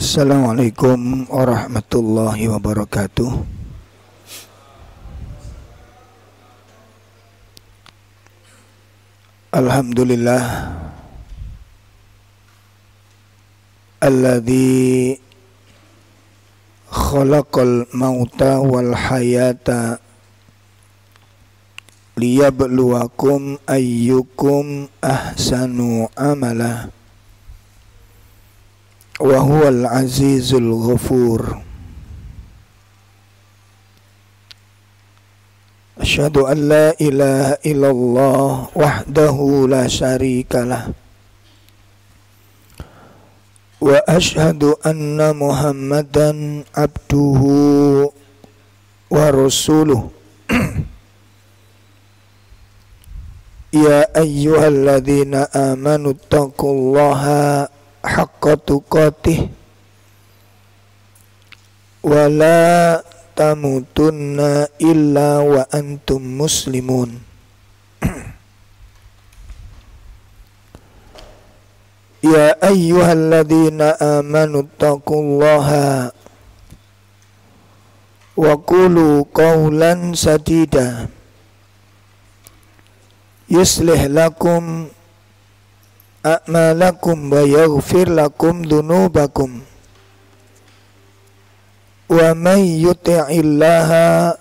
Assalamualaikum warahmatullahi wabarakatuh. Alhamdulillah alladzi khalaqal mauta wal hayata liyabluwakum ayyukum ahsanu amala wa huwal azizul ghafur. Asyhadu an la ilaha illallah wahdahu la syarikalah wa asyhadu anna Muhammadan abduhu wa rasuluh. Ya ayyuhalladzina amanu taqullaha haqqa tuqatih wa la tamutunna illa wa antum muslimun. Ya ayyuhalladzina amanu taqullaha wa qulu qawlan sadida yuslih lakum a'malakum wa yaghfir lakum dhunubakum wa may yuti'illaha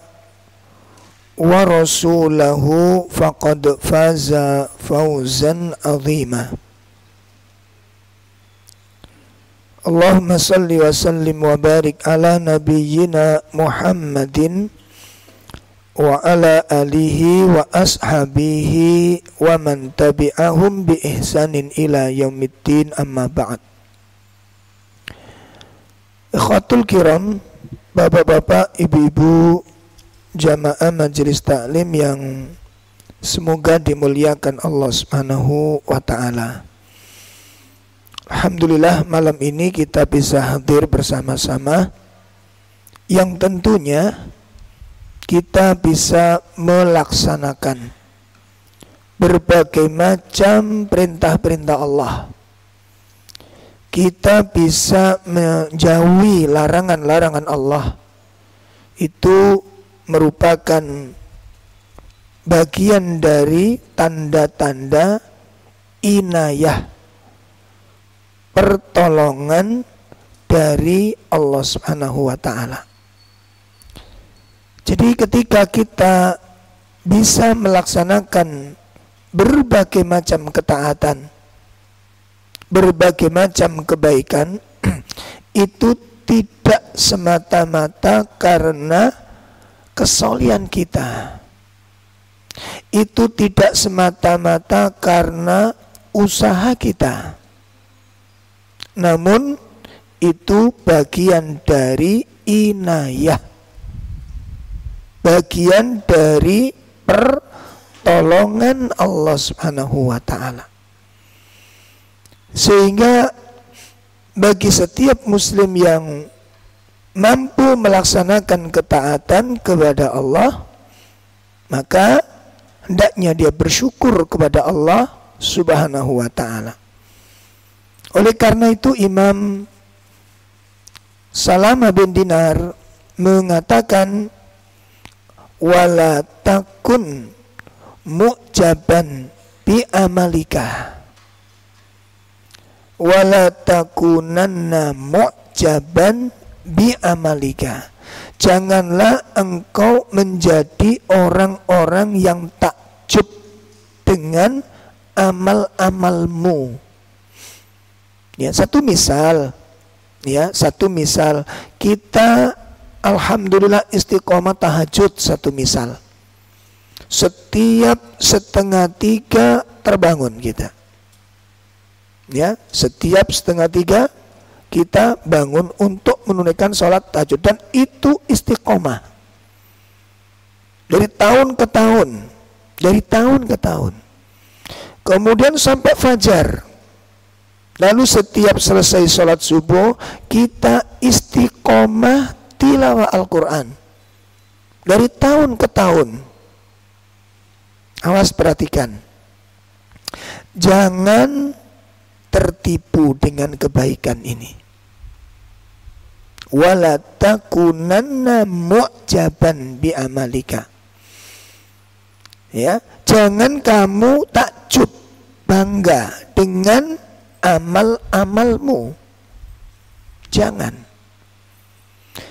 wa rasulahu faqad faza fawzan 'azima. Allahumma salli wa sallim wa barik ala nabiyyina Muhammadin wa ala alihi wa ashabihi wa man tabi'ahum bi ihsanin ila yaumiddin, amma ba'd. Ikhwatul kiram, bapak-bapak, ibu-ibu, jamaah majelis taklim yang semoga dimuliakan Allah Subhanahu wa ta'ala. Alhamdulillah, malam ini kita bisa hadir bersama-sama, yang tentunya kita bisa melaksanakan berbagai macam perintah-perintah Allah. Kita bisa menjauhi larangan-larangan Allah. Itu merupakan bagian dari tanda-tanda inayah, pertolongan dari Allah Subhanahu wa ta'ala. Jadi ketika kita bisa melaksanakan berbagai macam ketaatan, berbagai macam kebaikan, itu tidak semata-mata karena kesolian kita. Itu tidak semata-mata karena usaha kita. Namun itu bagian dari inayah, bagian dari pertolongan Allah Subhanahu wa ta'ala. Sehingga bagi setiap muslim yang mampu melaksanakan ketaatan kepada Allah, maka hendaknya dia bersyukur kepada Allah Subhanahu wa ta'ala. Oleh karena itu Imam Salamah bin Dinar mengatakan, wala takun mu'jaban bi amalika wala takunanna mu'jaban bi amalika. Janganlah engkau menjadi orang-orang yang takjub dengan amal-amalmu. Ya, satu misal kita alhamdulillah istiqomah tahajud, satu misal. Setiap 2:30 terbangun kita. Ya, setiap 2:30 kita bangun untuk menunaikan sholat tahajud, dan itu istiqomah. Dari tahun ke tahun. Kemudian sampai fajar. Lalu setiap selesai sholat subuh kita istiqomah tilawah Al-Quran. Dari tahun ke tahun. Awas, perhatikan. Jangan tertipu dengan kebaikan ini. wala takunanna mu'jaban bi amalika. Ya, jangan kamu takjub, bangga dengan amal-amalmu. Jangan.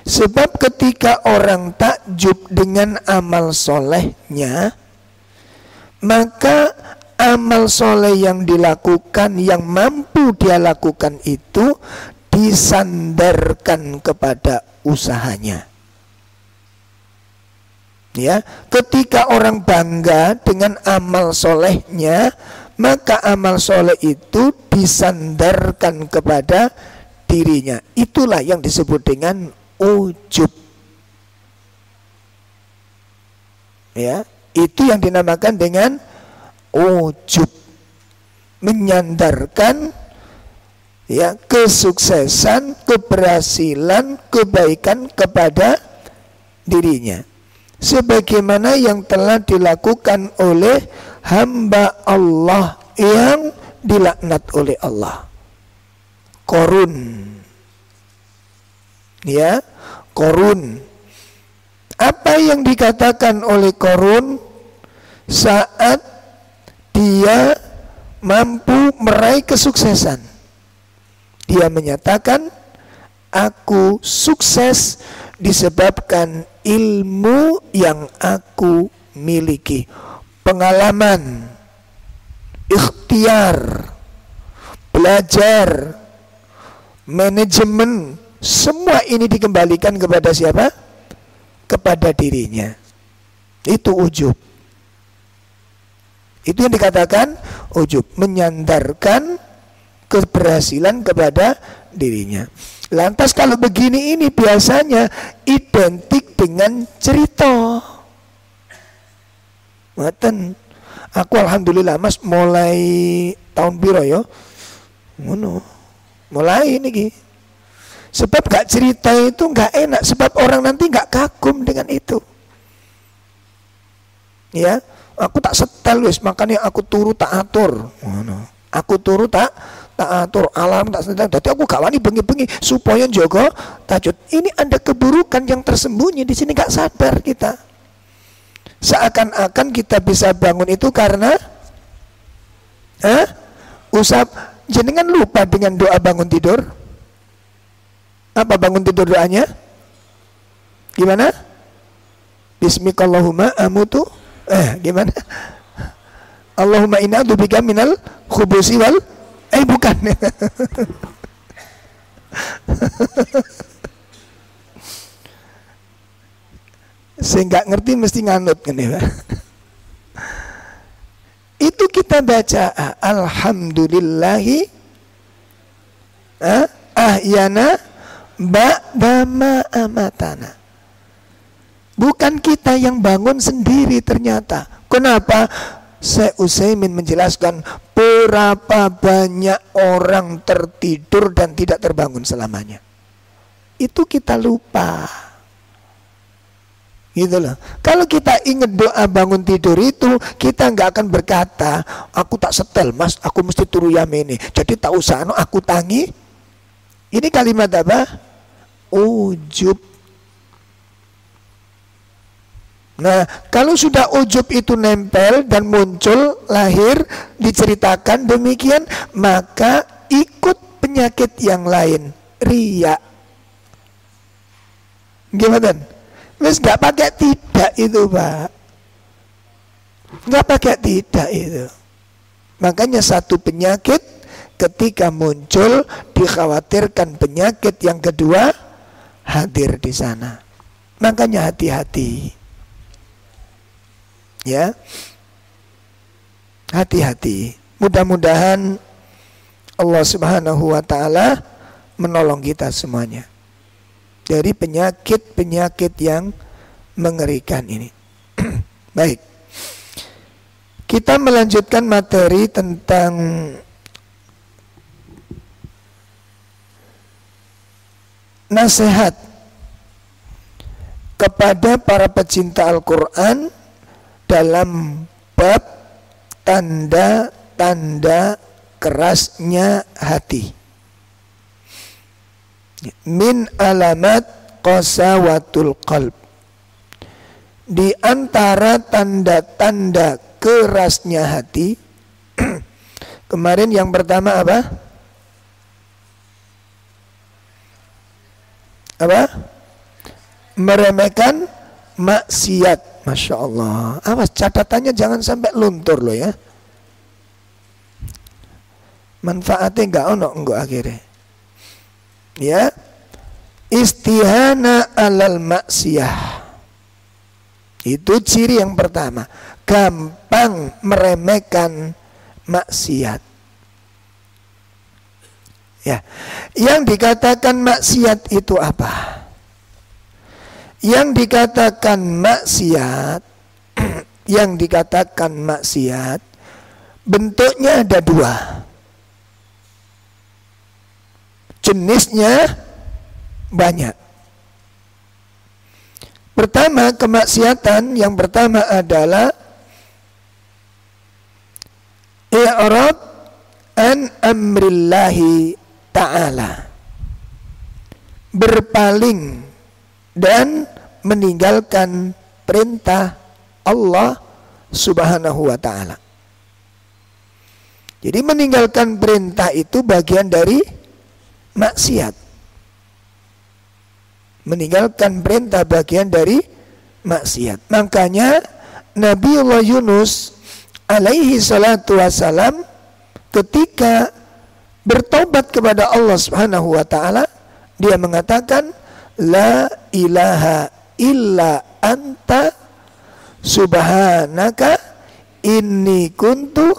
Sebab ketika orang takjub dengan amal solehnya, maka amal soleh yang dilakukan, yang mampu dia lakukan itu disandarkan kepada usahanya. Ya, ketika orang bangga dengan amal solehnya, maka amal soleh itu disandarkan kepada dirinya. Itulah yang disebut dengan ujub. Ya, itu yang dinamakan dengan ujub. Menyandarkan ya kesuksesan, keberhasilan, kebaikan kepada dirinya. Sebagaimana yang telah dilakukan oleh hamba Allah yang dilaknat oleh Allah, Qarun. Ya, Qarun. Apa yang dikatakan oleh Qarun saat dia mampu meraih kesuksesan? Dia menyatakan, aku sukses disebabkan ilmu yang aku miliki, pengalaman, ikhtiar, belajar, manajemen, semua ini dikembalikan kepada siapa? Kepada dirinya. Itu ujub. Itu yang dikatakan ujub, menyandarkan keberhasilan kepada dirinya. Lantas kalau begini ini biasanya identik dengan cerita. Ngaten, aku alhamdulillah Mas mulai tahun piro ya? Ngono. Mulai ini. Sebab gak cerita itu gak enak, sebab orang nanti gak kagum dengan itu. Ya, aku tak setel wis, makanya aku turu tak atur. Ngono. Aku turu tak atur, alarm tak setel. Jadi aku gak wani bengi-bengi supaya njogo tahajud. Ini ada keburukan yang tersembunyi di sini, gak sadar kita. Seakan-akan kita bisa bangun itu karena usap. Jenengan lupa dengan doa bangun tidur? Apa bangun tidur doanya? Gimana? Bismikallahumma amutu. Gimana? Allahumma inna a'udzubika minal khubusi wal bukan. Saya nggak ngerti mesti nganut kan ya. Itu kita baca alhamdulillahi ahyana ba'da ma amatana. Bukan kita yang bangun sendiri ternyata. Kenapa? Syekh Utsaimin menjelaskan berapa banyak orang tertidur dan tidak terbangun selamanya. Itu kita lupa. Gitu loh. Kalau kita ingat doa bangun tidur itu, kita nggak akan berkata, aku tak setel Mas, aku mesti turu yamene. Jadi tak usah aku tangi. Ini kalimat apa? Ujub. Nah, kalau sudah ujub itu nempel dan muncul, lahir, diceritakan demikian, maka ikut penyakit yang lain, riya. Gimana? Wes nggak pakai tidak itu Pak, nggak pakai tidak itu. Makanya satu penyakit ketika muncul dikhawatirkan penyakit yang kedua hadir di sana. Makanya hati-hati. Ya, hati-hati. Mudah-mudahan Allah Subhanahu wa Ta'ala menolong kita semuanya dari penyakit-penyakit yang mengerikan ini. Baik, kita melanjutkan materi tentang nasihat kepada para pecinta Al-Quran dalam bab tanda-tanda kerasnya hati. Min alamat qasawatul qalb. Di antara tanda-tanda kerasnya hati. Kemarin yang pertama apa? Apa? Meremehkan maksiat. Masya Allah. Awas catatannya jangan sampai luntur loh ya. Manfaatnya enggak ono enggak akhirnya. Ya. Istihana alal maksiyah. Itu ciri yang pertama. Gampang meremehkan maksiat. Ya. Yang dikatakan maksiat itu apa? Yang dikatakan maksiat yang dikatakan maksiat bentuknya ada dua. Jenisnya banyak. Pertama, kemaksiatan yang pertama adalah i'rad an amrillahi ta'ala, berpaling dan meninggalkan perintah Allah Subhanahu wa ta'ala. Jadi meninggalkan perintah itu bagian dari maksiat. Meninggalkan perintah bagian dari maksiat. Makanya Nabiullah Yunus alaihi salatu wassalam ketika bertobat kepada Allah Subhanahu wa ta'ala, dia mengatakan la ilaha illa anta subhanaka inni kuntu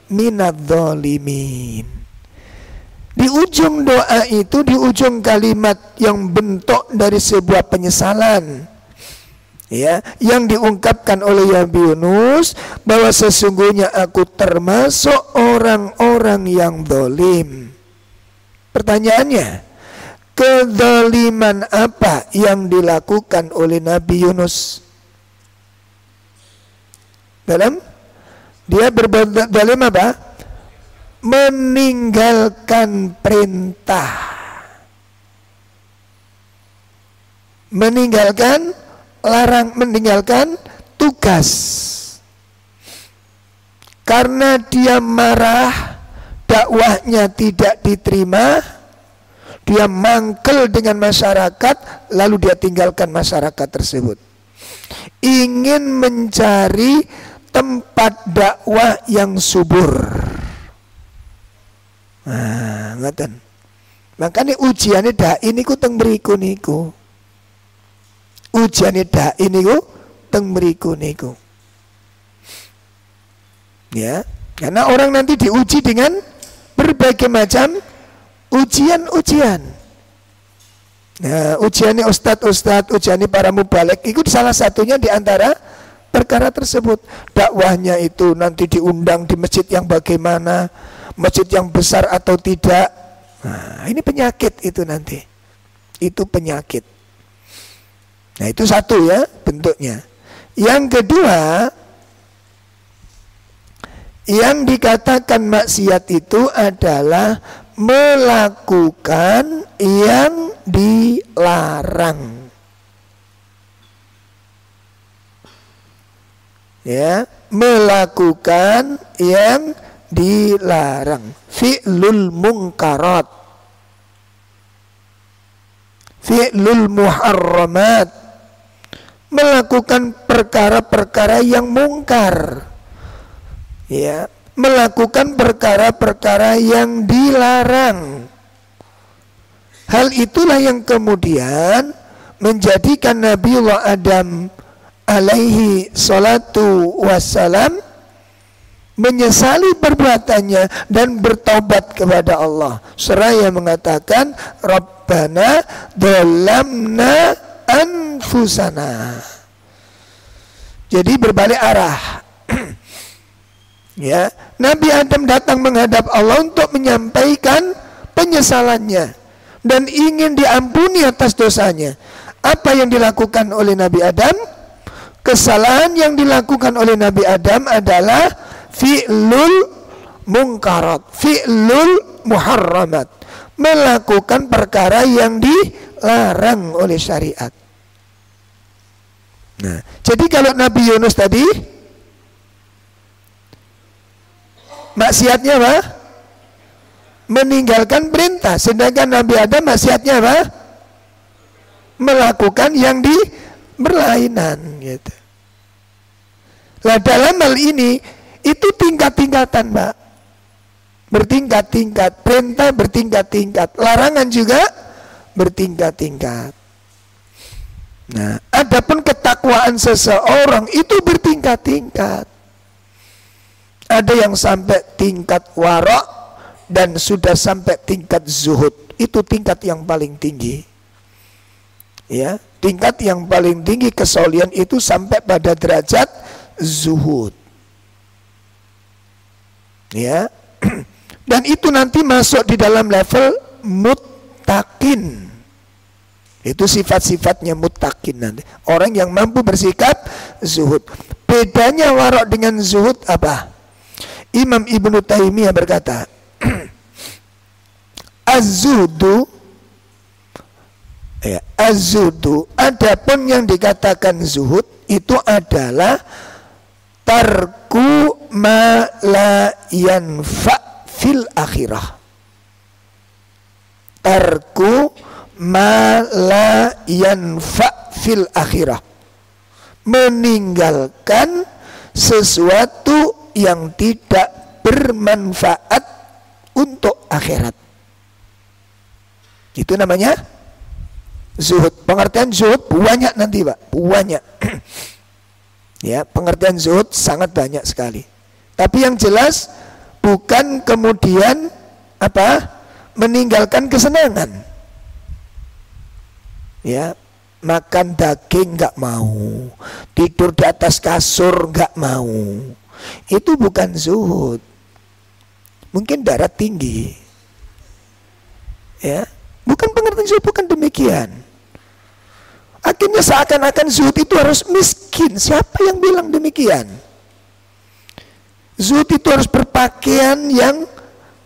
minadz-dzalimin. Di ujung doa itu, di ujung kalimat yang bentuk dari sebuah penyesalan, ya, yang diungkapkan oleh Nabi Yunus bahwa sesungguhnya aku termasuk orang-orang yang zalim. Pertanyaannya, kezaliman apa yang dilakukan oleh Nabi Yunus? Dalam dia berbuat zalim apa? Meninggalkan perintah, meninggalkan larang, meninggalkan tugas. Karena dia marah, dakwahnya tidak diterima, dia mangkel dengan masyarakat, lalu dia tinggalkan masyarakat tersebut. Ingin mencari tempat dakwah yang subur. Nah, ngaten. Makanya ujiannya dai niku teng mriku niku. Ujiannya dai niku teng mriku niku. Ya, karena orang nanti diuji dengan berbagai macam ujian-ujian. Nah, ujiannya ustadz-ustadz, ujiannya para mubalik, itu salah satunya di antara perkara tersebut. Dakwahnya itu nanti diundang di masjid yang bagaimana, masjid yang besar atau tidak. Nah, ini penyakit itu nanti. Itu penyakit. Nah, itu satu ya bentuknya. Yang kedua, yang dikatakan maksiat itu adalah melakukan yang dilarang. Ya, melakukan yang dilarang. Fi'lul munkarat, fi'lul muharramat, melakukan perkara-perkara yang mungkar. Ya, melakukan perkara-perkara yang dilarang. Hal itulah yang kemudian menjadikan Nabiullah Adam alaihi salatu wassalam menyesali perbuatannya dan bertobat kepada Allah. Seraya mengatakan, Rabbana dzalamna anfusana. Jadi berbalik arah. Ya, Nabi Adam datang menghadap Allah untuk menyampaikan penyesalannya dan ingin diampuni atas dosanya. Apa yang dilakukan oleh Nabi Adam? Kesalahan yang dilakukan oleh Nabi Adam adalah fi'lul munkarat, fi'lul muharramat, melakukan perkara yang dilarang oleh syariat. Nah, jadi kalau Nabi Yunus tadi maksiatnya apa? Meninggalkan perintah. Sedangkan Nabi Adam maksiatnya apa? Melakukan yang berlainan gitu. Nah, dalam hal ini itu tingkat-tingkatan, Pak. Bertingkat-tingkat, perintah bertingkat-tingkat, larangan juga bertingkat-tingkat. Nah, adapun ketakwaan seseorang itu bertingkat-tingkat. Ada yang sampai tingkat warok dan sudah sampai tingkat zuhud. Itu tingkat yang paling tinggi. Ya, tingkat yang paling tinggi kesolian itu sampai pada derajat zuhud. Ya. Dan itu nanti masuk di dalam level muttaqin. Itu sifat-sifatnya muttaqin nanti. Orang yang mampu bersikap zuhud. Bedanya warok dengan zuhud apa? Imam Ibnu Taimiyah berkata, az-zuhdu, ya, az-zuhdu, adapun yang dikatakan zuhud itu adalah tarku ma la yanfa fil akhirah. Tarku ma la yanfa fil akhirah. Meninggalkan sesuatu yang tidak bermanfaat untuk akhirat. Itu namanya zuhud. Pengertian zuhud banyak nanti, Pak. Banyak. Ya, pengertian zuhud sangat banyak sekali. Tapi yang jelas bukan kemudian apa? Meninggalkan kesenangan. Ya, makan daging nggak mau, tidur di atas kasur nggak mau. Itu bukan zuhud. Mungkin darah tinggi. Ya, bukan pengertian zuhud, bukan demikian. Akhirnya seakan-akan zuhud itu harus miskin. Siapa yang bilang demikian? Zuhud itu harus berpakaian yang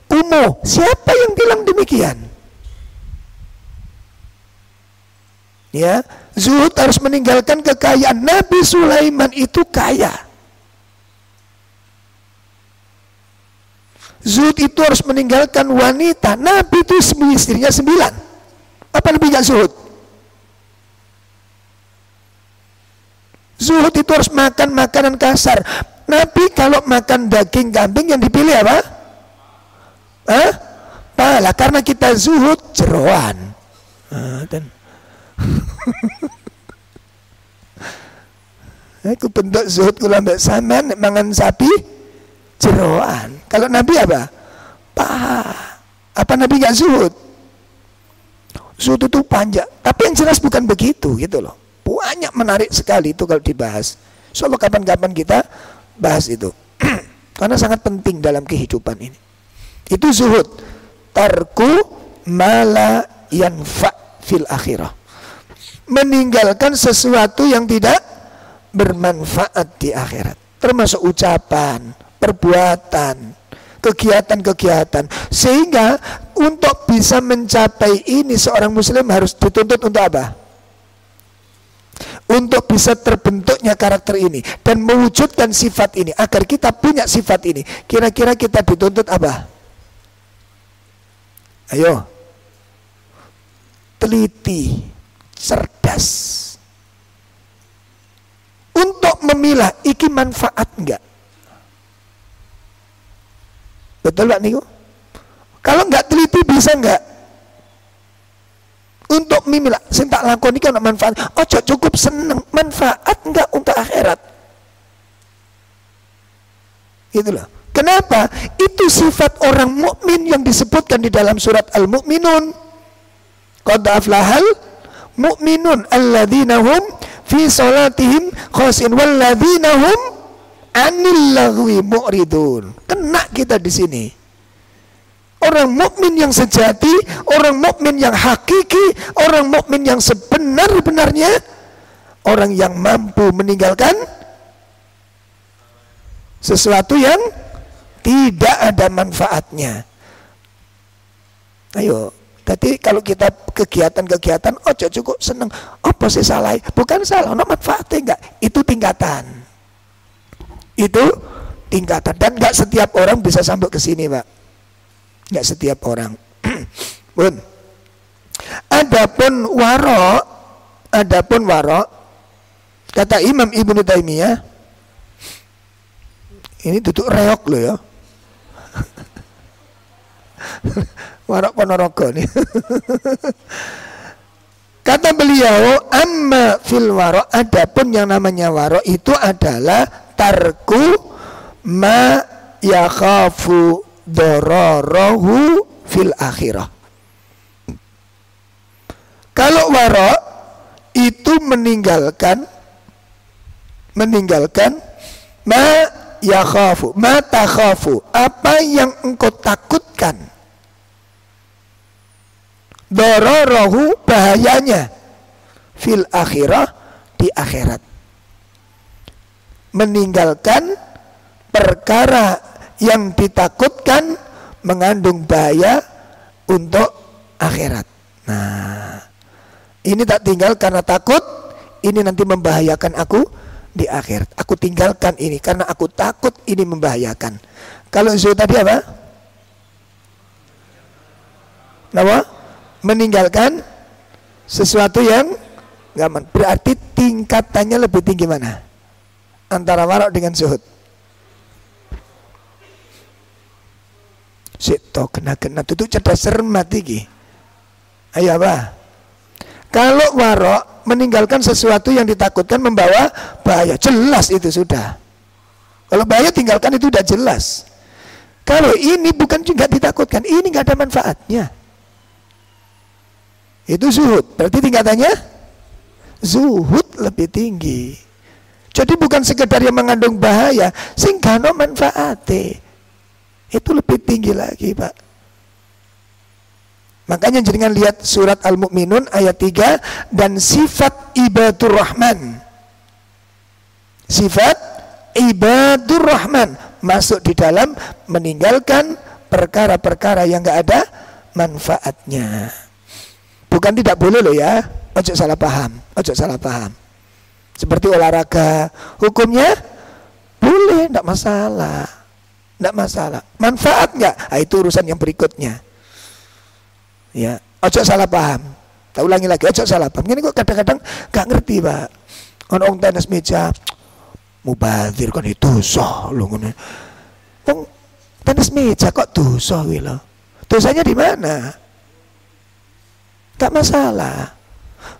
kumuh. Siapa yang bilang demikian? Ya, zuhud harus meninggalkan kekayaan. Nabi Sulaiman itu kaya. Zuhud itu harus meninggalkan wanita. Nabi itu istrinya 9. Apa lebih gak zuhud? Zuhud itu harus makan makanan kasar. Nabi kalau makan daging kambing yang dipilih apa? Pala, karena kita zuhud jeroan. Aku bentuk zuhud kula mbak sampean mangan sapi jeroan. Kalau Nabi apa? Paha. Apa Nabi gak zuhud? Zuhud itu panjang. Tapi yang jelas bukan begitu gitu loh. Banyak menarik sekali itu kalau dibahas. Insyaallah kapan-kapan kita bahas itu. Karena sangat penting dalam kehidupan ini. Itu zuhud. Tarku mala yanfa fil akhirah. Meninggalkan sesuatu yang tidak bermanfaat di akhirat. Termasuk ucapan, perbuatan, kegiatan-kegiatan. Sehingga untuk bisa mencapai ini seorang muslim harus dituntut untuk apa? Untuk bisa terbentuknya karakter ini dan mewujudkan sifat ini. Agar kita punya sifat ini, kira-kira kita dituntut apa? Ayo, teliti, cerdas, untuk memilah iki manfaat enggak. Betul Pak Niku? Kalau enggak teliti bisa enggak? Untuk mimilah, sing tak lakoni kan manfaat. Ojo cukup seneng, manfaat enggak untuk akhirat. Gitu loh. Kenapa? Itu sifat orang mukmin yang disebutkan di dalam surat Al-Mu'minun. Qad aflahal mu'minun alladzina hum fi salatihim khashin walladzina hum 'anil lagwi mu'ridun. Kena kita di sini. Orang mukmin yang sejati, orang mukmin yang hakiki, orang mukmin yang sebenar-benarnya, orang yang mampu meninggalkan sesuatu yang tidak ada manfaatnya. Ayo, Jadi kalau kita kegiatan-kegiatan ojo cukup seneng, apa sih salah? Bukan salah, no manfaatnya enggak. Itu tingkatan. Itu tingkatan dan enggak setiap orang bisa sampai ke sini, Pak. Enggak setiap orang. Bun. Adapun warok, kata Imam Ibnu Taimiyah, ini duduk reok loh ya. Warok Ponorogo nih. Kata beliau, amma fil warok, adapun yang namanya warok itu adalah tarku ma yakhafu dororohu fil akhirah. Kalau warok itu meninggalkan ma yakhafu, ma takhafu, apa yang engkau takutkan, dororohu, bahayanya, fil akhirah, di akhirat. Meninggalkan perkara yang ditakutkan mengandung bahaya untuk akhirat. Nah, ini tak tinggal karena takut ini nanti membahayakan aku di akhirat. Aku tinggalkan ini karena aku takut ini membahayakan. Kalau zuhud tadi apa? Nama? Meninggalkan sesuatu yang gaman. Berarti tingkatannya lebih tinggi mana? Antara warok dengan zuhud. Sito kena tutup cerdas cermat iki. Ayo apa? Kalau warok meninggalkan sesuatu yang ditakutkan membawa bahaya, jelas itu sudah. Kalau bahaya tinggalkan itu sudah jelas. Kalau ini bukan juga ditakutkan, ini nggak ada manfaatnya. Itu zuhud, berarti tingkatannya zuhud lebih tinggi. Jadi bukan sekedar yang mengandung bahaya, sehingga no manfaate. Itu lebih tinggi lagi, Pak. Makanya jangan lihat surat Al-Mu'minun ayat 3 dan sifat ibadur rahman. Sifat ibadur rahman masuk di dalam meninggalkan perkara-perkara yang enggak ada manfaatnya. Bukan tidak boleh loh ya, ojo salah paham, Seperti olahraga, hukumnya boleh, tidak masalah, Manfaat nggak? Nah, itu urusan yang berikutnya. Ya, ojo salah paham. Tak ulangi lagi, ojo salah paham. Ini kok kadang-kadang nggak ngerti, Pak. Orang tenis meja, mubazir kan itu dosa loh. Tenis meja kok dosa gitu. Dosanya di mana? Tak masalah.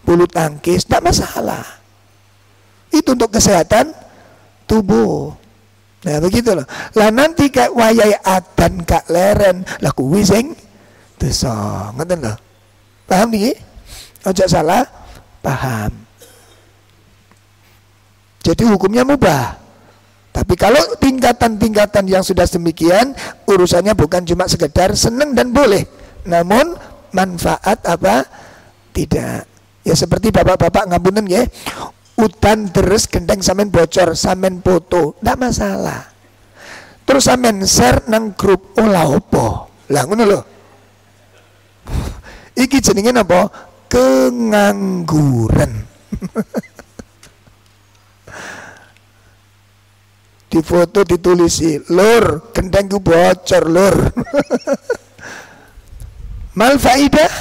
Bulu tangkis tak masalah. Itu untuk kesehatan tubuh. Nah begitu loh. Lah nanti kayak wayai adan kak leren lah kuwi sing dosa. Ngoten lho. Paham nih? Ojo salah paham. Jadi hukumnya mubah. Tapi kalau tingkatan-tingkatan yang sudah demikian, urusannya bukan cuma sekedar seneng dan boleh, namun manfaat apa? Tidak. Ya seperti bapak-bapak ngapunten nggih, udan terus gendeng sampean bocor, sampean foto, ndak masalah. Terus sampean share nang grup olah opo. Lah ngono lho. Iki jenenge napa? Kengangguran. Di foto ditulisi, lur, gendengku bocor, lur. Mal faidah?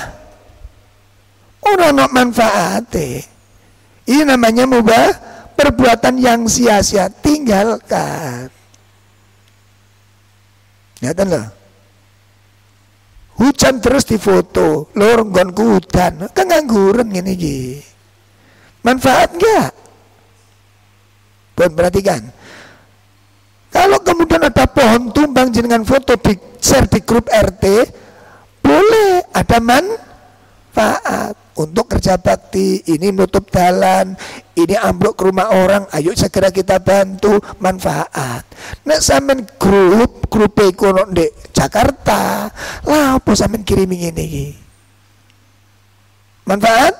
Ora ono manfaate. Ini namanya mubah, perbuatan yang sia-sia, tinggalkan. Nyata loh. Hujan terus difoto, lur nggonku udan, kengangguran ngene iki. Manfaat enggak? Buat perhatikan. Kalau kemudian ada pohon tumbang jenengan foto di share di grup RT, boleh, ada manfaat untuk kerja bakti. Ini nutup jalan, ini ambruk ke rumah orang, ayo segera kita bantu, manfaat. Nek sampean grup iku ndek Jakarta, lah apa sampean kirimi ngene iki? Manfaat?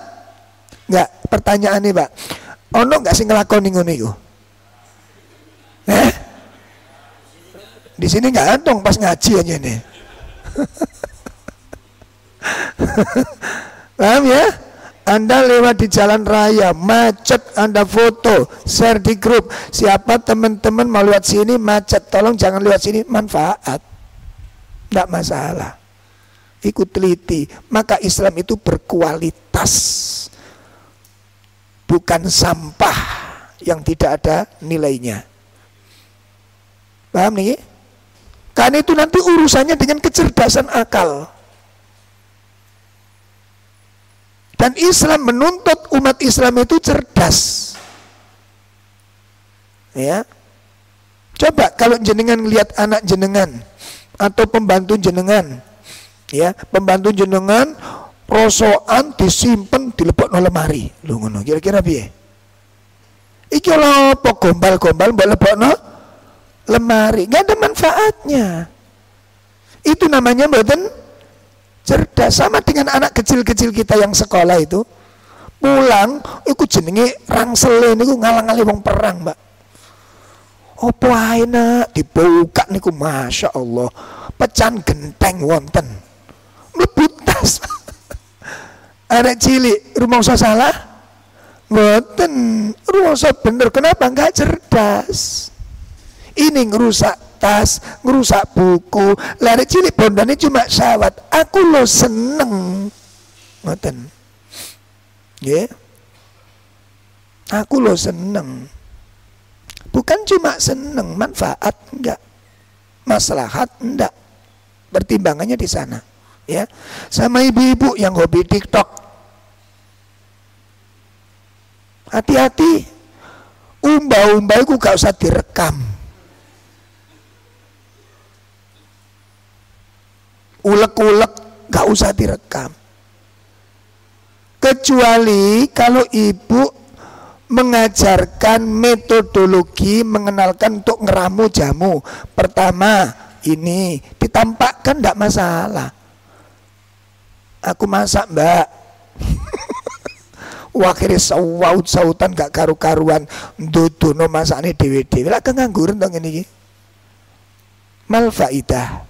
Enggak, pertanyaannya Pak. Ono enggak sing nglakoni ngono iku? Di sini nggak ada dong pas ngaji aja nih. Paham ya? Anda lewat di jalan raya, macet, Anda foto, share di grup. Siapa teman-teman mau lewat sini macet, tolong jangan lewat sini, manfaat. Tidak masalah. Ikut teliti. Maka Islam itu berkualitas, bukan sampah yang tidak ada nilainya. Paham nih? Karena itu nanti urusannya dengan kecerdasan akal. Dan Islam menuntut umat Islam itu cerdas. Ya. Coba kalau jenengan lihat anak jenengan atau pembantu jenengan, ya, pembantu jenengan rosokan disimpen dilebokno lemari. Lho ngono, kira-kira piye? Iki lho apa gombal-gombal mbok lebokno lemari, enggak ada manfaatnya. Itu namanya mboten cerdas. Sama dengan anak kecil-kecil kita yang sekolah itu pulang, iku jenenge rangsele niku ngalang-aling wong perang, Mbak. Apa ae nak dibuka niku masya Allah, pecahan genteng wonten, mlebu tas. Anak cilik rumangsa salah? Mboten, rumangsa bener. Kenapa? Enggak cerdas. Ini ngerusak tas, ngerusak buku. Lari cilik bondane cuma syawat. Aku lo seneng, ngoten. Ya, aku lo seneng. Bukan cuma seneng, manfaat enggak, maslahat enggak. Pertimbangannya di sana. Ya, sama ibu-ibu yang hobi TikTok. Hati-hati, umba-umba itu gak usah direkam. Ulek-ulek gak usah direkam. Kecuali kalau ibu mengajarkan metodologi mengenalkan untuk ngeramu jamu. Pertama ini ditampakkan gak masalah. Aku masak mbak. Akhirnya sautan gak karu-karuan, ndudono masakne dhewe-dhewe. Lah kengangguran to ngene iki. Mal faidah.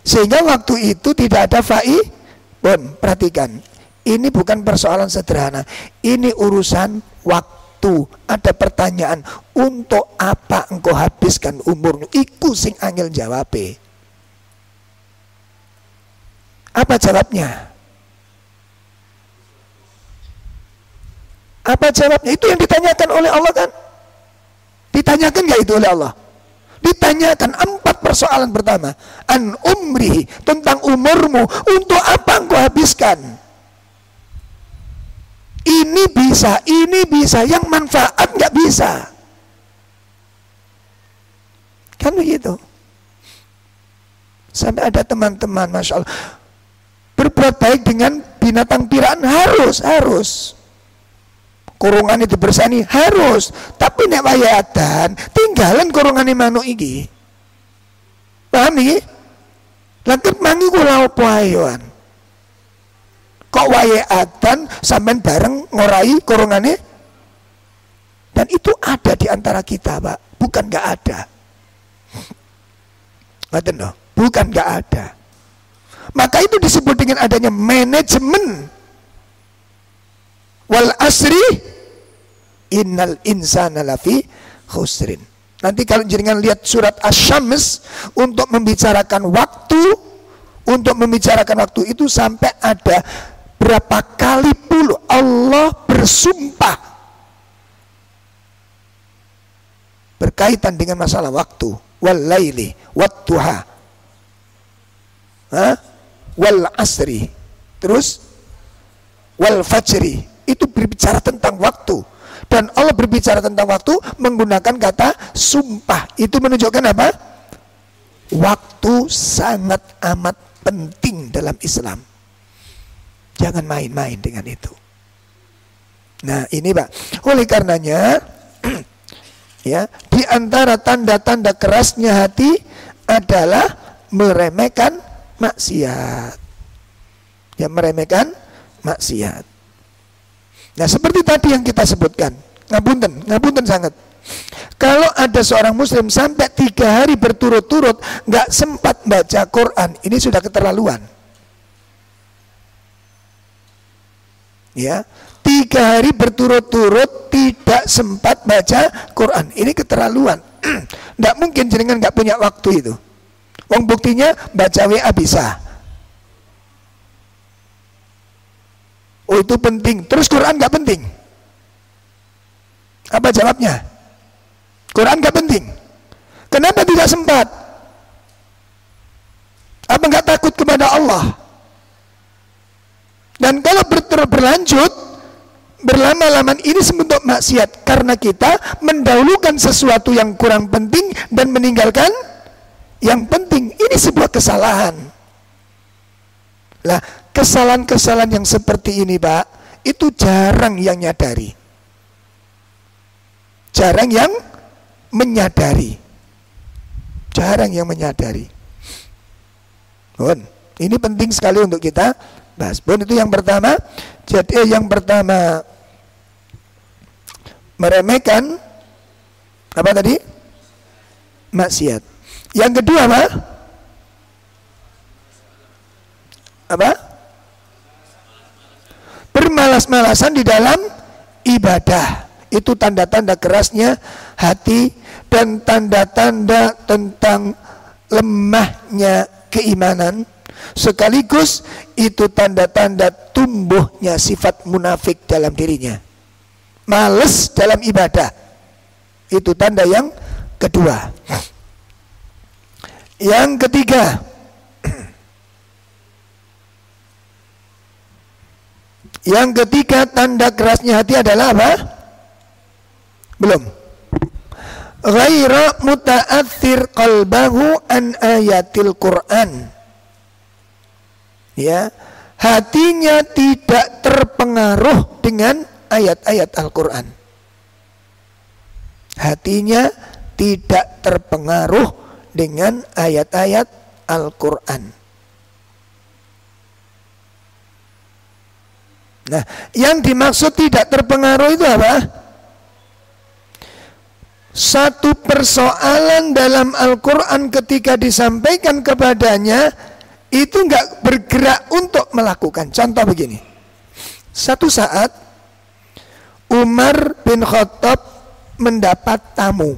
Sehingga waktu itu tidak ada perhatikan, ini bukan persoalan sederhana. Ini urusan waktu. Ada pertanyaan, untuk apa engkau habiskan umurmu? Iku sing angel jawabe. Apa jawabnya? Apa jawabnya? Itu yang ditanyakan oleh Allah kan? Ditanyakan gak itu oleh Allah? Ditanyakan 4 persoalan pertama. An umrihi, tentang umurmu, untuk apa engkau habiskan? Ini bisa, yang manfaat nggak bisa. Kan begitu. Sampai ada teman-teman, masya Allah, berbuat baik dengan binatang piaraan harus. Kurungan itu bersani harus, tapi nek wayatan tinggalan kurungan manuk iki. Paham iki? Lantet mangi kula opo ayoan. Kok wayatan sampean bareng ngorai kurungane? Dan itu ada di antara kita, Pak. Bukan enggak ada. Ngaten loh, bukan enggak ada. Maka itu disebut dengan adanya manajemen. Wal asri innal insana lafi khusrin. Nanti kalau jenengan lihat surat Asy-Syams untuk membicarakan waktu, itu sampai ada berapa kali puluh Allah bersumpah berkaitan dengan masalah waktu. Wal laili wat duha, wal asri, terus wal fajri. Itu berbicara tentang waktu. Dan Allah berbicara tentang waktu menggunakan kata sumpah. Itu menunjukkan apa? Waktu sangat amat penting dalam Islam. Jangan main-main dengan itu. Nah ini Pak, oleh karenanya ya, di antara tanda-tanda kerasnya hati adalah meremehkan maksiat. Ya, meremehkan maksiat. Nah seperti tadi yang kita sebutkan, ngapunten sangat. Kalau ada seorang muslim sampai 3 hari berturut-turut nggak sempat baca Quran, ini sudah keterlaluan. Ya, 3 hari berturut-turut tidak sempat baca Quran, ini keterlaluan. Nggak mungkin jenengan nggak punya waktu itu. Wong buktinya baca WA bisa. Oh itu penting. Terus Quran nggak penting? Apa jawabnya? Quran nggak penting. Kenapa tidak sempat? Apa nggak takut kepada Allah? Dan kalau berlanjut berlama-lama ini sebentuk maksiat karena kita mendahulukan sesuatu yang kurang penting dan meninggalkan yang penting. Ini sebuah kesalahan. Lah, kesalahan-kesalahan yang seperti ini, Pak, itu jarang yang nyadari. Jarang yang menyadari. Jarang yang menyadari. Bon, ini penting sekali untuk kita bahas. Bon, itu yang pertama. Jadi yang pertama meremehkan apa tadi? Maksiat. Yang kedua apa? Apa? Bermalas-malasan di dalam ibadah. Itu tanda-tanda kerasnya hati dan tanda-tanda tentang lemahnya keimanan. Sekaligus itu tanda-tanda tumbuhnya sifat munafik dalam dirinya. Males dalam ibadah. Itu tanda yang kedua. Yang ketiga, yang ketiga tanda kerasnya hati adalah apa? Belum. Ghaira muta'athir qalbahu an ayatil Qur'an. Ya, hatinya tidak terpengaruh dengan ayat-ayat Al-Qur'an. Hatinya tidak terpengaruh dengan ayat-ayat Al-Qur'an. Nah, yang dimaksud tidak terpengaruh itu apa? Satu persoalan dalam Al-Quran ketika disampaikan kepadanya itu enggak bergerak untuk melakukan. Contoh begini. Satu saat Umar bin Khattab mendapat tamu.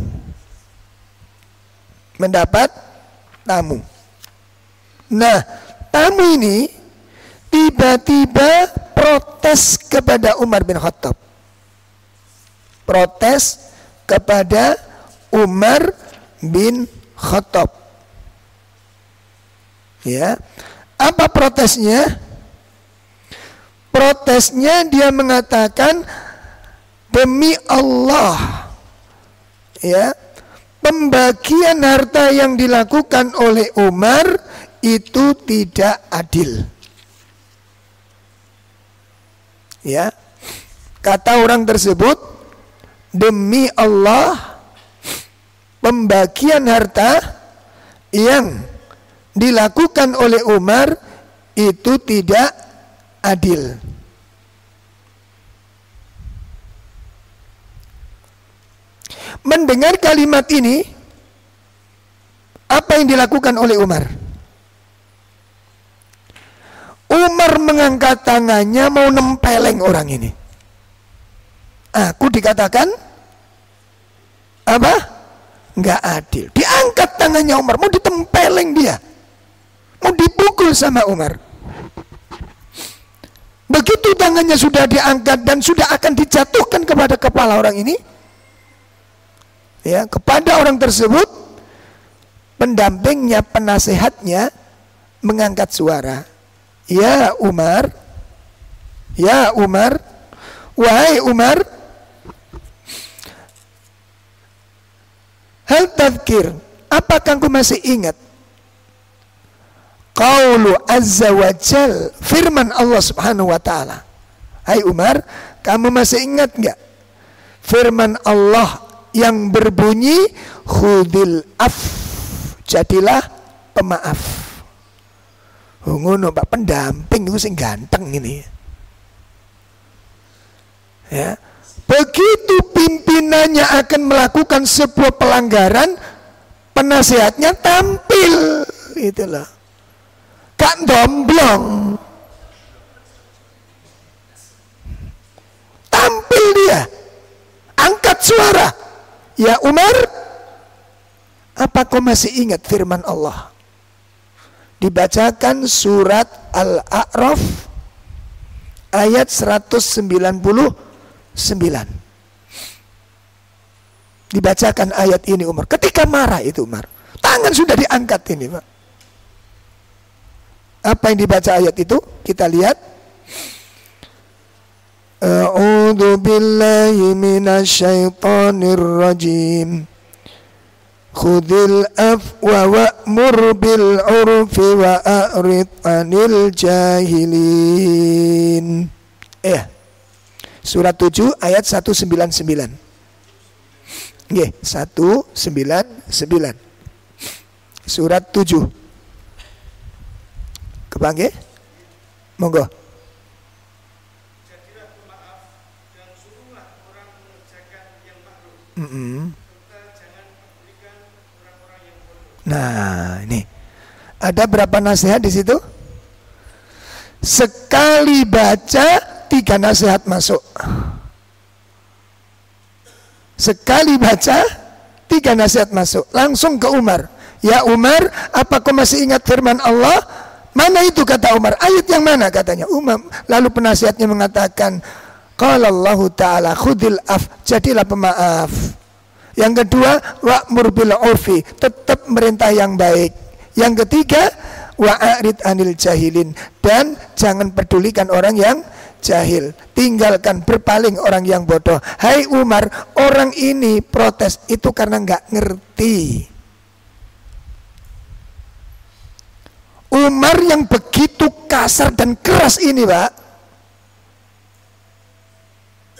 Nah, tamu ini tiba-tiba protes kepada Umar bin Khattab. Protes kepada Umar bin Khattab. Ya, apa protesnya? Protesnya dia mengatakan, demi Allah, ya, pembagian harta yang dilakukan oleh Umar itu tidak adil. Ya, kata orang tersebut, demi Allah, pembagian harta yang dilakukan oleh Umar itu tidak adil. Mendengar kalimat ini, apa yang dilakukan oleh Umar? Umar mengangkat tangannya mau nempeleng orang ini. Aku dikatakan apa? Nggak adil. Diangkat tangannya Umar, mau ditempeleng dia, mau dipukul sama Umar. Begitu tangannya sudah diangkat dan sudah akan dijatuhkan kepada kepala orang ini, ya, kepada orang tersebut, pendampingnya, penasehatnya mengangkat suara, ya Umar, ya Umar, wahai Umar, hal tadkir, apakah engkau masih ingat qaulu azza wa jal, firman Allah subhanahu wa ta'ala. Hai Umar, kamu masih ingat enggak firman Allah yang berbunyi khudil af, jadilah pemaaf. Ngono Pak, pendamping itu sing ganteng ini. Ya, Begitu pimpinannya akan melakukan sebuah pelanggaran, penasehatnya tampil, itulah. Gak domblong. Tampil dia. Angkat suara. Ya Umar, apa kau masih ingat firman Allah? Dibacakan surat Al-A'raf ayat 199. Dibacakan ayat ini Umar. Ketika marah itu Umar, tangan sudah diangkat ini Pak. Apa yang dibaca ayat itu? Kita lihat. A'udzu billahi minasyaitonir rajim. Khudil afwa wa'mur bil 'urfi wa a'rid 'anil jahilin. Surat 7 ayat 199. Nggih, 199. Surat 7. Kepanggih? Monggo. Jadilah pemaaf dan suruhlah orang mengerjakan yang ma'ruf. Jangan pedulikan orang-orang yang bodoh. Nah, ini ada berapa nasihat di situ? Sekali baca 3 nasihat masuk. Sekali baca 3 nasihat masuk. Langsung ke Umar. Ya Umar, apa kau masih ingat firman Allah? Mana itu kata Umar? Ayat yang mana katanya? Umar. Lalu penasihatnya mengatakan, qala Allah Ta'ala khudil af, jadilah pemaaf. Yang kedua, wa'mur bil 'urfi, tetap merintah yang baik. Yang ketiga, wa'arid 'anil jahilin, dan jangan pedulikan orang yang jahil, tinggalkan, berpaling orang yang bodoh. Hai Umar, orang ini protes itu karena nggak ngerti. Umar yang begitu kasar dan keras ini Pak,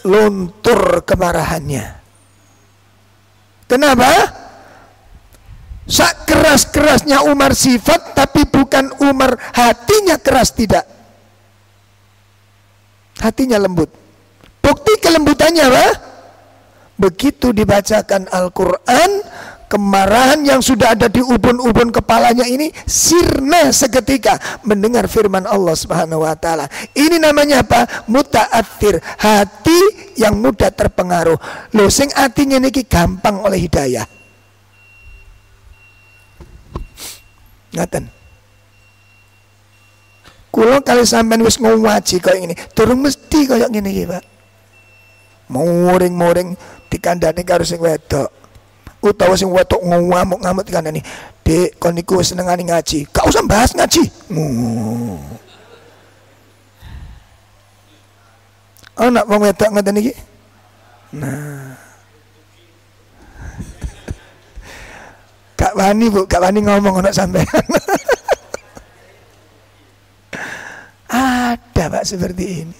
luntur kemarahannya. Kenapa? Sak keras-kerasnya Umar sifat, tapi bukan Umar hatinya keras, tidak. Hatinya lembut. Bukti kelembutannya apa? Begitu dibacakan Al-Quran, kemarahan yang sudah ada di ubun-ubun kepalanya ini sirna seketika mendengar firman Allah Subhanahu wa taala. Ini namanya apa? Muta'athir, hati yang mudah terpengaruh. Lho sing atinya niki gampang oleh hidayah. Ngaten. Kulo kali sampean wis ngaji koyo ngene, durung mesti koyo ngene iki, Pak. Muring-muring dikandani karo sing wedok. Utawa sing wedok ngamuk-ngamuk dikandani, "Dek, kon niku wis senengane ngaji. Gak usah bahas ngaji." Anak wong wedok ngoten iki. Nah. Gak wani, Bu, gak wani ngomong anak sampean. Ada Pak seperti ini.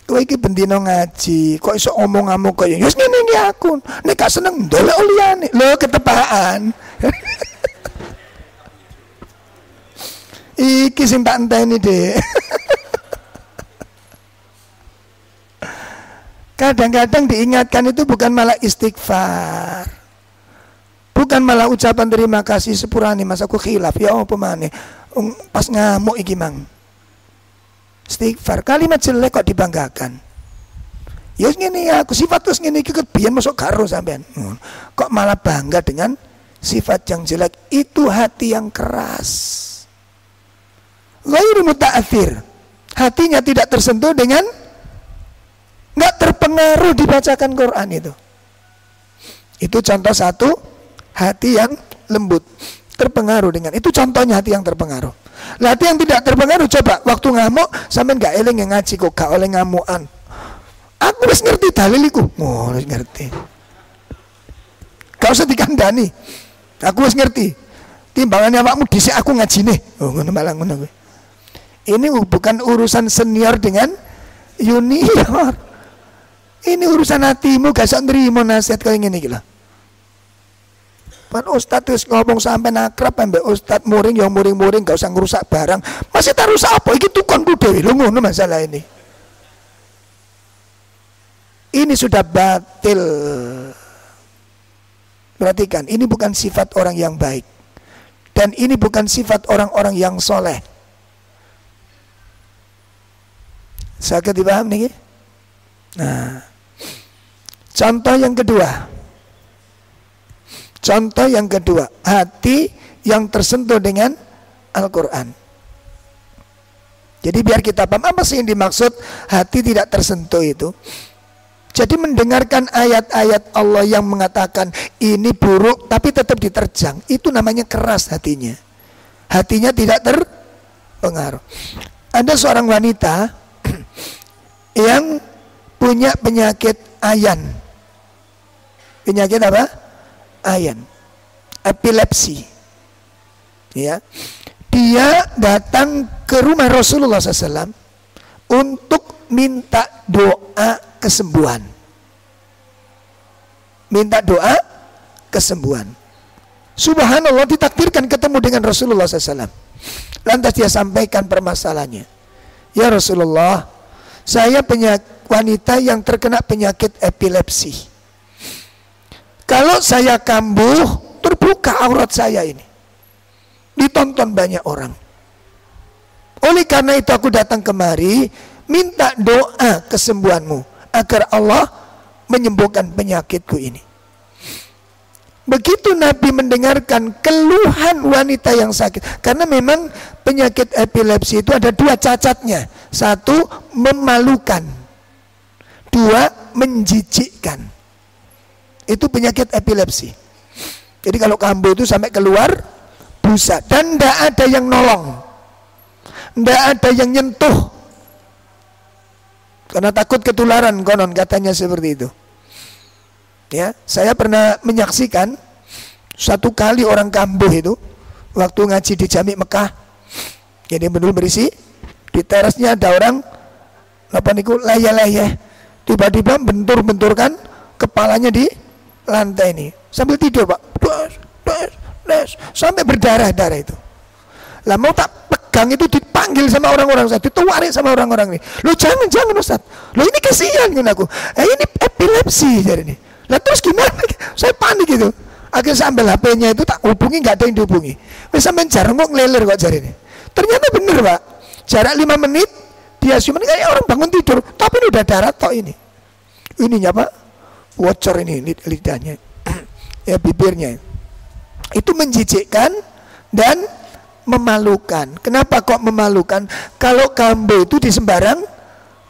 Kowe iki bendino ngaji, kok iso omong-omong kaya wis ngene iki aku. Nek gak seneng ndelok liyane. Lho ketepaan. Iki sing tak enteni, Dek. Kadang-kadang diingatkan itu bukan malah istighfar, bukan malah ucapan terima kasih sepurane mas aku khilaf ya apa maneh pas ngamuk iki mang. Istighfar, kalimat jelek kok dibanggakan. Ya ngene ya, aku sifat terus ngene iki kebiyen masuk karo sampean. Kok malah bangga dengan sifat yang jelek, itu hati yang keras. Ghairu muta'athir, hatinya tidak tersentuh dengan, nggak terpengaruh dibacakan Quran itu. Itu contoh satu, hati yang lembut, terpengaruh dengan itu. Contohnya hati yang terpengaruh. Lah hati yang tidak terpengaruh, coba waktu ngamuk sampean gak eling yang ngaji kok gak oleh ngamukan. Aku wis ngerti daliliku, wis ngerti. Gak usah dikandani. Aku wis ngerti. Timbangannya awakmu dhisik aku ngajine. Ngono malah ngono kuwi. Ini bukan urusan senior dengan junior. Ini urusan hatimu, gak usah nrimo nasihat kaya ngene iki lho. Pan ustad wis ngomong sampe akrab ambek ustad muring yang muring-muring, gak usah ngerusak barang. Masih tak rusak apa iki tukonku dhewe lho, ngono masalah ini. ini sudah batil. Perhatikan, ini bukan sifat orang yang baik, dan ini bukan sifat orang-orang yang soleh. Sakit dipaham nih? Nah, contoh yang kedua. Contoh yang kedua, hati yang tersentuh dengan Al-Quran. Jadi biar kita paham apa sih yang dimaksud hati tidak tersentuh itu. Jadi mendengarkan ayat-ayat Allah yang mengatakan ini buruk tapi tetap diterjang, itu namanya keras hatinya. Hatinya tidak terpengaruh. Ada seorang wanita yang punya penyakit ayan. Penyakit apa? Ayan. Epilepsi. Ya. Dia datang ke rumah Rasulullah SAW untuk minta doa kesembuhan. Minta doa kesembuhan. Subhanallah, ditakdirkan ketemu dengan Rasulullah SAW. Lantas dia sampaikan permasalahannya. Ya Rasulullah, saya wanita yang terkena penyakit epilepsi. Kalau saya kambuh, terbuka aurat saya ini, ditonton banyak orang. Oleh karena itu aku datang kemari minta doa kesembuhanmu agar Allah menyembuhkan penyakitku ini. Begitu Nabi mendengarkan keluhan wanita yang sakit, karena memang penyakit epilepsi itu ada dua cacatnya. Satu, memalukan. Dua, menjijikkan. Itu penyakit epilepsi. Jadi kalau kambuh itu sampai keluar busa, dan tidak ada yang nolong, tidak ada yang nyentuh, karena takut ketularan, konon katanya seperti itu. Ya, saya pernah menyaksikan satu kali orang kambuh itu waktu ngaji di Jami Mekah. Jadi betul berisi di terasnya ada orang apa niku layah-layah, tiba-tiba bentur-benturkan kepalanya di lantai ini sambil tidur, Pak. Sampai berdarah-darah itu. Lah mau tak pegang itu dipanggil sama orang-orang saya, dituarik sama orang-orang ini. Lo jangan Ustaz. Lo ini kasihan kan aku. Ini epilepsi jadi ini. Lah terus gimana? Saya panik gitu. Akhirnya saya ambil HP-nya itu tak hubungi, nggak ada yang dihubungi. Wes sampean jarang kok ngeleler kok jari ini. Ternyata bener, Pak. Jarak 5 menit dia cuma kayak orang bangun tidur, tapi ini udah darah tok ini. Ininya, Pak. Wocor ini lidahnya. Ya bibirnya. Itu menjijikkan dan memalukan. Kenapa kok memalukan? Kalau kambuh itu di sembarang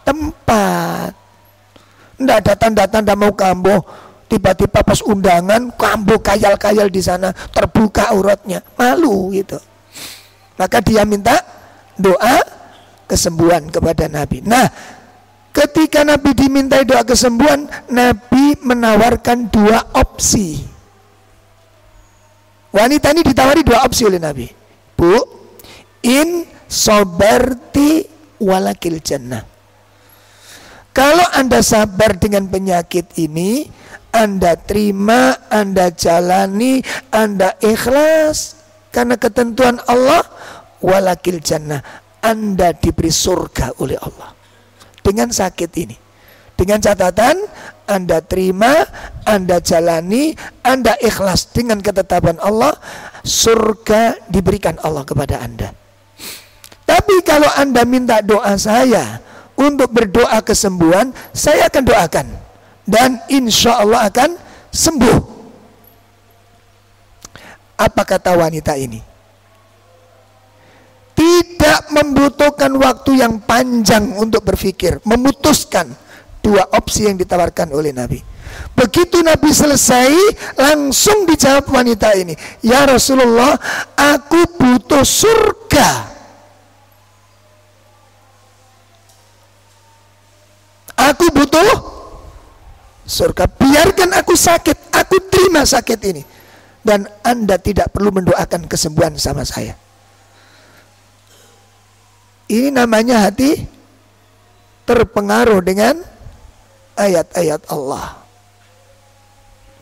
tempat. Nggak ada tanda-tanda mau kambuh, tiba-tiba pas undangan kambuh kayal-kayal di sana, terbuka auratnya, malu gitu. Maka dia minta doa kesembuhan kepada Nabi. Nah, ketika Nabi dimintai doa kesembuhan, Nabi menawarkan dua opsi. Wanita ini ditawari dua opsi oleh Nabi. Bu, in soberti walakil jannah. Kalau Anda sabar dengan penyakit ini, Anda terima, Anda jalani, Anda ikhlas karena ketentuan Allah, walakil jannah, Anda diberi surga oleh Allah dengan sakit ini. Dengan catatan Anda terima, Anda jalani, Anda ikhlas dengan ketetapan Allah, surga diberikan Allah kepada Anda. Tapi kalau Anda minta doa saya untuk berdoa kesembuhan, saya akan doakan dan insya Allah akan sembuh. Apa kata wanita ini? Tidak membutuhkan waktu yang panjang untuk berpikir, memutuskan dua opsi yang ditawarkan oleh Nabi. Begitu Nabi selesai, langsung dijawab wanita ini, ya Rasulullah, aku butuh surga. Aku butuh surga. Biarkan aku sakit, aku terima sakit ini, dan Anda tidak perlu mendoakan kesembuhan sama saya. Ini namanya hati terpengaruh dengan ayat-ayat Allah.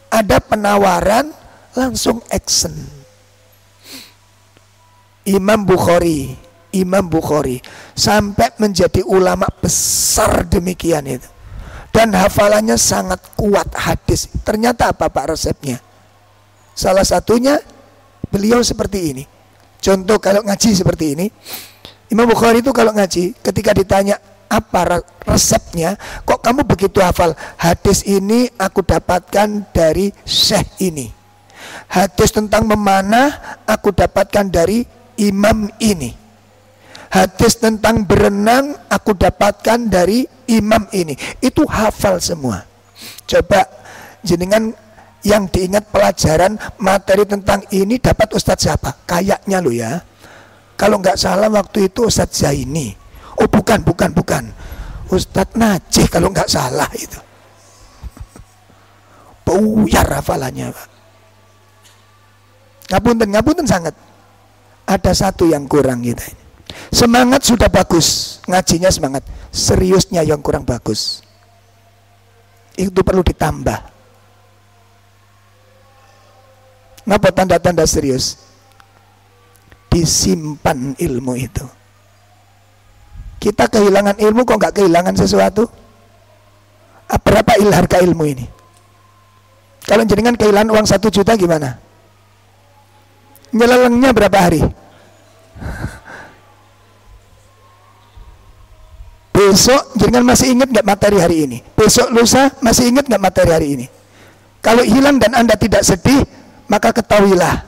Ada penawaran, langsung action. Imam Bukhari sampai menjadi ulama besar demikian itu. dan hafalannya sangat kuat hadis. Ternyata apa Pak resepnya? Salah satunya beliau seperti ini. Contoh kalau ngaji seperti ini, Imam Bukhari itu kalau ngaji, ketika ditanya apa resepnya, kok kamu begitu hafal? Hadis ini aku dapatkan dari syekh ini. Hadis tentang memanah aku dapatkan dari imam ini. Hadis tentang berenang aku dapatkan dari imam ini. Itu hafal semua. Coba jenengan yang diingat pelajaran materi tentang ini dapat Ustadz siapa? Kayaknya lo ya. Kalau nggak salah waktu itu Ustadz Zaini. Oh bukan. Ustadz Najih kalau nggak salah itu. Buyar hafalannya Pak. Ngapunten sangat. Ada satu yang kurang kita ini. Semangat sudah bagus, ngajinya semangat. Seriusnya yang kurang bagus. Itu perlu ditambah. Ngapa tanda-tanda serius? Disimpan ilmu itu. Kita kehilangan ilmu kok nggak kehilangan sesuatu? Berapa harga ilmu ini? Kalau jenengan kehilangan uang 1 juta gimana? Nyelelengnya berapa hari? Besok jenengan masih ingat nggak materi hari ini? Besok lusa masih ingat nggak materi hari ini? Kalau hilang dan Anda tidak sedih, maka ketahuilah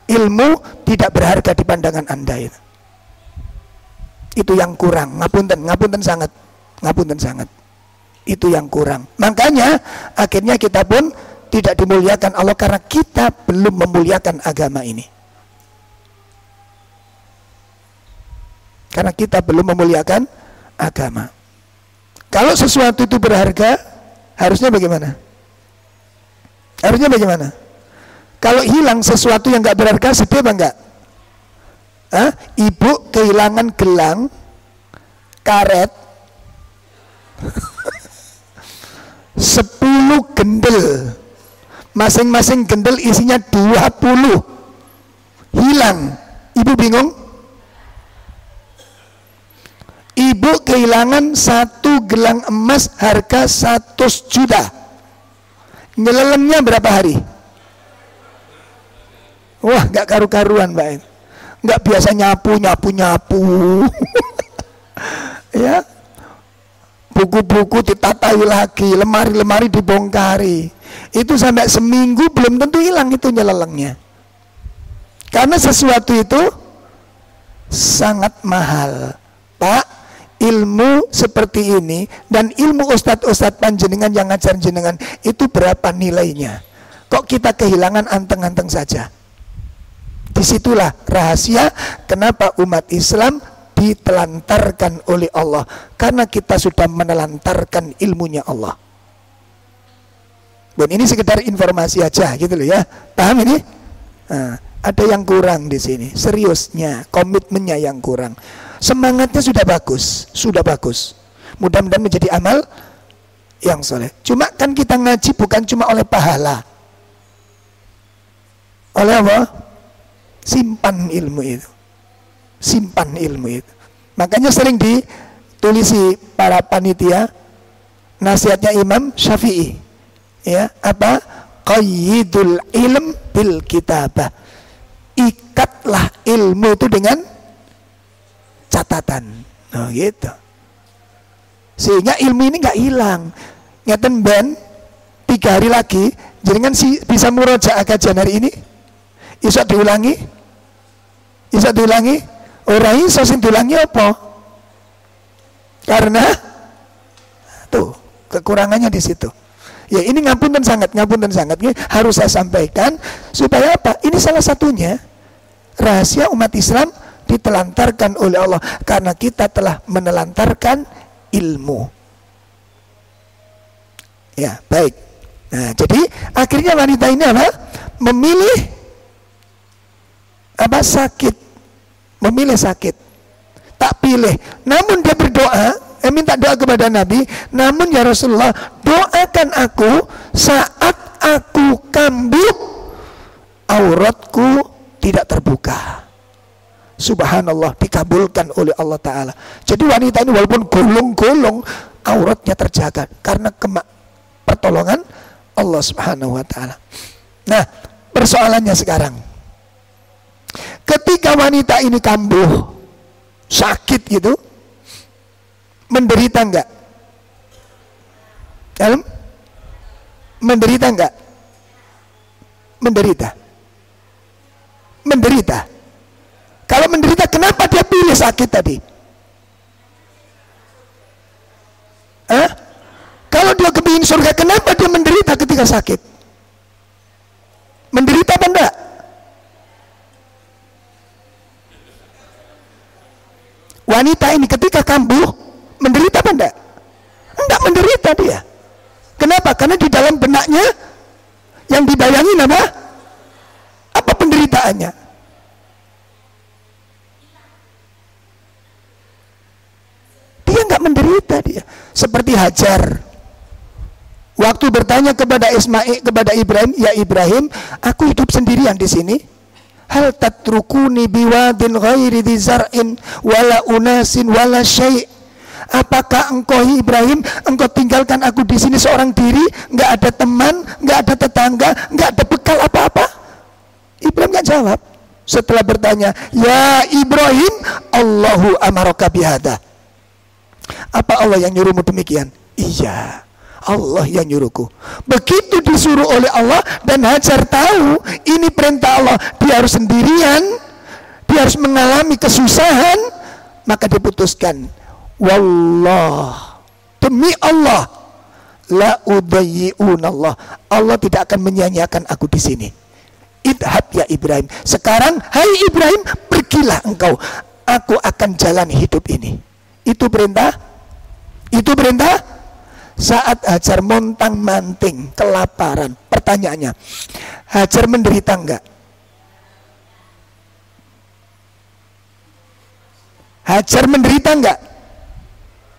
ilmu tidak berharga di pandangan Anda itu. Itu yang kurang. Ngapunten sangat. Itu yang kurang. Makanya akhirnya kita pun tidak dimuliakan Allah karena kita belum memuliakan agama ini. Karena kita belum memuliakan agama. Kalau sesuatu itu berharga, harusnya bagaimana? Kalau hilang sesuatu yang nggak berharga, sedih apa enggak? Ibu kehilangan gelang karet 10 gendel, masing-masing gendel isinya 20, hilang. Ibu bingung? Ibu kehilangan 1 gelang emas harga 100 juta. Nyelelengnya berapa hari? Wah, gak karu-karuan Mbak. Gak biasa nyapu. Ya, buku-buku ditatai lagi, lemari-lemari dibongkari. Itu sampai seminggu belum tentu hilang itu nyelelengnya. Karena sesuatu itu sangat mahal Pak. Ilmu seperti ini dan ilmu ustadz panjenengan yang ngajar jenengan itu berapa nilainya? Kok kita kehilangan anteng-anteng saja? Disitulah rahasia kenapa umat Islam ditelantarkan oleh Allah, karena kita sudah menelantarkan ilmunya Allah. Dan ini sekedar informasi aja gitu loh ya. Paham ini? Nah, ada yang kurang di sini, seriusnya, komitmennya yang kurang. Semangatnya sudah bagus. Mudah-mudahan menjadi amal yang soleh. Cuma kan kita ngaji bukan cuma oleh pahala. Oleh apa? Simpan ilmu itu. Makanya sering ditulisi para panitia nasihatnya Imam Syafi'i. Ya, apa? Qayyidul ilm bil kitabah. Ikatlah ilmu itu dengan catatan. Nah gitu. Sehingga ilmu ini nggak hilang. Ngeten ben 3 hari lagi jenengan bisa murojaah kajian hari ini. Iso diulangi? Ora iso sing diulangi apa? Karena tuh kekurangannya di situ. Ya ini ngapunten sangat ini harus saya sampaikan supaya apa? Ini salah satunya rahasia umat Islam ditelantarkan oleh Allah karena kita telah menelantarkan ilmu. Ya, baik. Nah, jadi akhirnya wanita ini apa? Memilih apa? Memilih sakit. Tak pilih. Namun dia berdoa, minta doa kepada Nabi, namun ya Rasulullah, doakan aku saat aku kambuh auratku tidak terbuka. Subhanallah, dikabulkan oleh Allah Ta'ala. Jadi wanita ini walaupun golong-golong, auratnya terjaga karena pertolongan Allah Subhanahu wa taala. Nah, persoalannya sekarang, ketika wanita ini kambuh, sakit gitu, menderita enggak? Dalam? Menderita enggak? Menderita. Menderita. Kalau menderita, kenapa dia pilih sakit tadi? Kalau dia kepingin surga, kenapa dia menderita ketika sakit? Menderita apa enggak? Wanita ini ketika kambuh, menderita apa enggak? Enggak menderita dia. Kenapa? Karena di dalam benaknya yang dibayangin apa? Apa penderitaannya? Dia enggak menderita dia. Seperti Hajar. Waktu bertanya kepada Ismail, kepada Ibrahim, ya Ibrahim, aku hidup sendirian di sini. Hal tatrukuni biwadin ghairi dhi zar'in wala unasin wala syai'. Apakah engkau Ibrahim, engkau tinggalkan aku di sini seorang diri, nggak ada teman, nggak ada tetangga, nggak ada bekal apa-apa? Ibrahim nggak jawab. Setelah bertanya, ya Ibrahim, Allahu amaraka bihada. Apa Allah yang nyuruhmu demikian? Iya, Allah yang nyuruhku. Begitu disuruh oleh Allah dan Hajar tahu ini perintah Allah, dia harus sendirian, dia harus mengalami kesusahan, maka diputuskan, wallah, demi Allah, la udayyi'un Allah, Allah tidak akan menyia-nyiakan aku di sini. Idhab ya Ibrahim. Sekarang, hai Ibrahim, pergilah engkau, aku akan jalani hidup ini. Itu perintah. Itu perintah. Saat Hajar montang-manting kelaparan, pertanyaannya, Hajar menderita enggak? Hajar menderita enggak?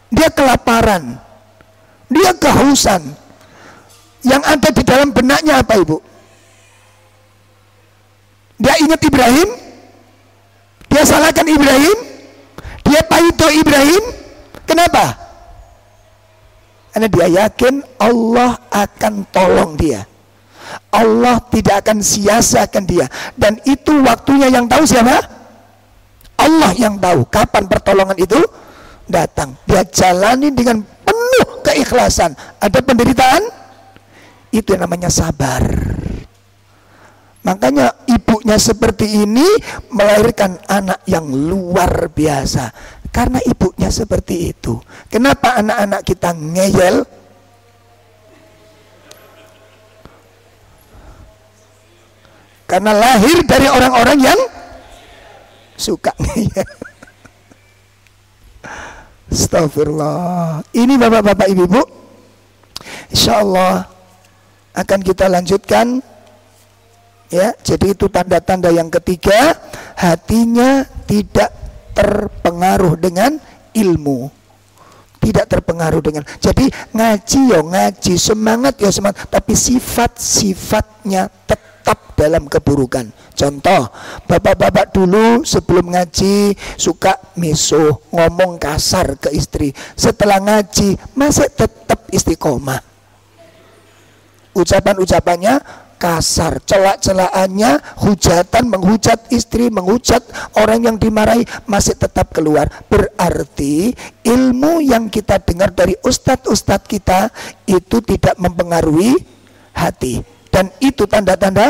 Dia kelaparan, dia kehausan. Yang ada di dalam benaknya apa, Ibu? Dia ingat Ibrahim? Dia salahkan Ibrahim? Dia pahito Ibrahim? Kenapa? Karena dia yakin Allah akan tolong dia, Allah tidak akan sia-siakan dia. Dan itu waktunya yang tahu siapa? Allah yang tahu kapan pertolongan itu datang. Dia jalani dengan penuh keikhlasan. Ada penderitaan, itu yang namanya sabar. Makanya ibunya seperti ini melahirkan anak yang luar biasa, karena ibunya seperti itu. Kenapa anak-anak kita ngeyel? Karena lahir dari orang-orang yang suka ngeyel. Astagfirullah. Ini bapak-bapak ibu-ibu, insya Allah akan kita lanjutkan. Ya, jadi itu tanda-tanda yang ketiga, hatinya tidak terpengaruh dengan ilmu, tidak terpengaruh dengan. Jadi ngaji ya ngaji, semangat ya semangat, tapi sifat-sifatnya tetap dalam keburukan. Contoh, bapak-bapak dulu sebelum ngaji suka misuh, ngomong kasar ke istri. Setelah ngaji masih tetap istiqomah. Ucapan-ucapannya kasar, celak-celakannya, hujatan, menghujat istri, menghujat orang yang dimarahi, masih tetap keluar. Berarti ilmu yang kita dengar dari ustadz-ustadz kita itu tidak mempengaruhi hati. Dan itu tanda-tanda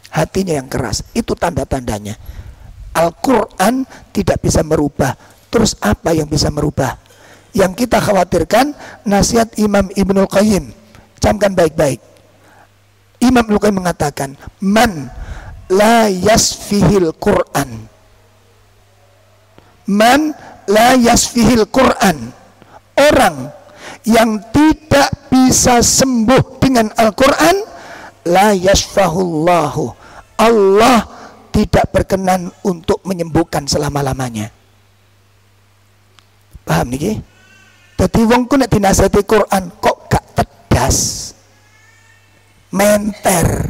hatinya yang keras. Itu tanda-tandanya. Al-Quran tidak bisa merubah. Terus apa yang bisa merubah? Yang kita khawatirkan nasihat Imam Ibnul Qayyim. Camkan baik-baik. Imam Ibnul Qayyim mengatakan, man la yasfihil Quran, man la yasfihil Quran, orang yang tidak bisa sembuh dengan Al-Quran, la yasfahullahu, Allah tidak berkenan untuk menyembuhkan selama-lamanya. Paham niki? Dadi wong ku nek dinasihati Quran kok gak tedas, menter,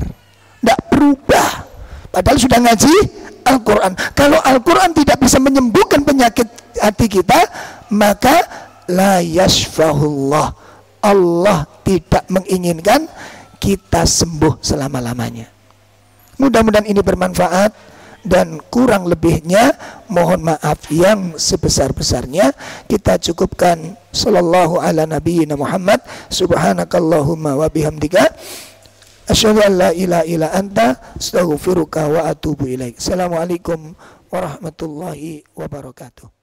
tidak berubah, padahal sudah ngaji Al-Quran. Kalau Al-Quran tidak bisa menyembuhkan penyakit hati kita, maka la yashfahullah. Allah tidak menginginkan kita sembuh selama-lamanya. Mudah-mudahan ini bermanfaat, dan kurang lebihnya mohon maaf yang sebesar-besarnya. Kita cukupkan. Sallallahu ala nabiyyina Muhammad. Subhanakallahumma wa bihamdika asyhadu an la ilaha illa anta astaghfiruka wa atubu ilaik. Assalamualaikum warahmatullahi wabarakatuh.